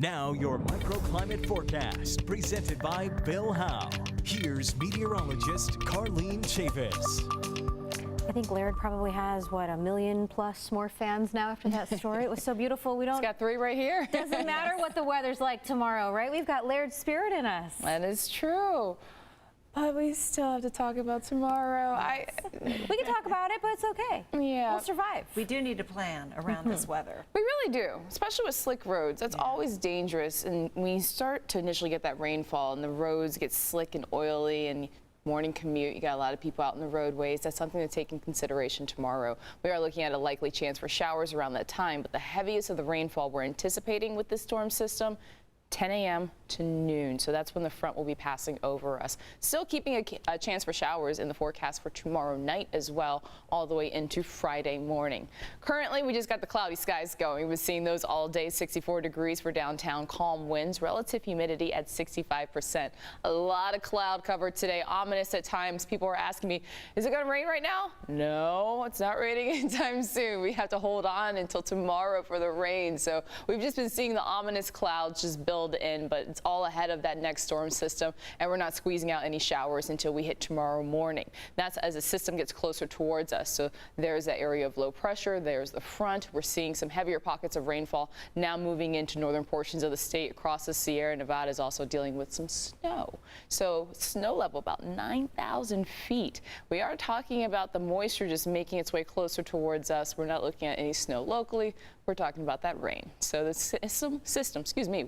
Now your microclimate forecast presented by Bill Howe. Here's meteorologist Carlene Chavis. I think Laird probably has, what, 1 million plus more fans now after that story. It was so beautiful. We don't. It's got 3 right here. Doesn't matter what the weather's like tomorrow, right? We've got Laird's spirit in us. That is true. But we still have to talk about tomorrow. We can talk about it, but it's okay. Yeah. We'll survive. We do need to plan around this weather. We really do, especially with slick roads. That's always dangerous. And when you start to initially get that rainfall and the roads get slick and oily and morning commute, you got a lot of people out in the roadways. That's something to take in consideration tomorrow. We are looking at a likely chance for showers around that time, but the heaviest of the rainfall we're anticipating with this storm system 10 a.m. to noon. So that's when the front will be passing over us. Still keeping a chance for showers in the forecast for tomorrow night as well, all the way into Friday morning. Currently, we just got the cloudy skies going. We've been seeing those all day, 64 degrees for downtown, calm winds, relative humidity at 65%. A lot of cloud cover today, ominous at times. People are asking me, is it going to rain right now? No, it's not raining anytime soon. We have to hold on until tomorrow for the rain. So we've just been seeing the ominous clouds just build in, but it's all ahead of that next storm system, and we're not squeezing out any showers until we hit tomorrow morning. That's as the system gets closer towards us. So there's that area of low pressure, there's the front. We're seeing some heavier pockets of rainfall now moving into northern portions of the state. Across the Sierra Nevada is also dealing with some snow. So snow level about 9,000 feet. We are talking about the moisture just making its way closer towards us. We're not looking at any snow locally. We're talking about that rain. So the system,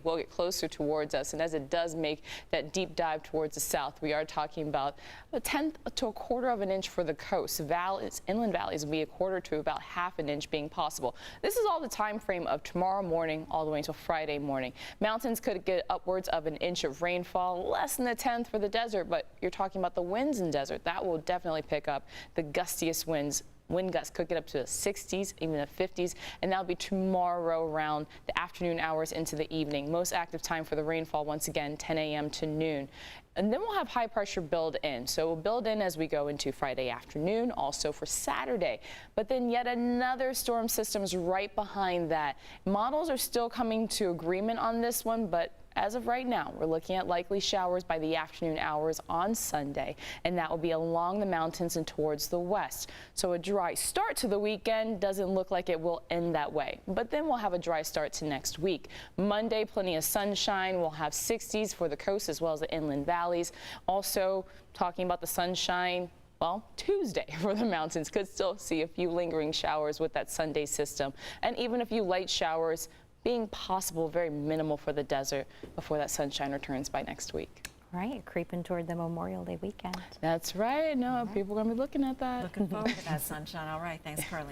will get closer towards us, and as it does make that deep dive towards the south, we are talking about a 1/10 to 1/4 of an inch for the coast. Valleys, inland valleys will be 1/4 to about 1/2 an inch being possible. This is all the time frame of tomorrow morning all the way until Friday morning. Mountains could get upwards of an inch of rainfall, less than a 1/10 for the desert, but you're talking about the winds in desert. That will definitely pick up the gustiest winds. Wind gusts could get up to the 60s, even the 50s, and that'll be tomorrow around the afternoon hours into the evening. Most active time for the rainfall, once again, 10 a.m. to noon. And then we'll have high pressure build in. So we'll build in as we go into Friday afternoon, also for Saturday. But then yet another storm system's right behind that. Models are still coming to agreement on this one, but as of right now, we're looking at likely showers by the afternoon hours on Sunday, and that will be along the mountains and towards the west. So a dry start to the weekend doesn't look like it will end that way, but then we'll have a dry start to next week. Monday, plenty of sunshine. We'll have 60s for the coast as well as the inland valleys. Also talking about the sunshine, well, Tuesday for the mountains. Could still see a few lingering showers with that Sunday system, and even a few light showers being possible, very minimal for the desert before that sunshine returns by next week. Right, creeping toward the Memorial Day weekend. That's right. No, people are going to be looking at that. Looking forward to that sunshine. All right. Thanks, Carly.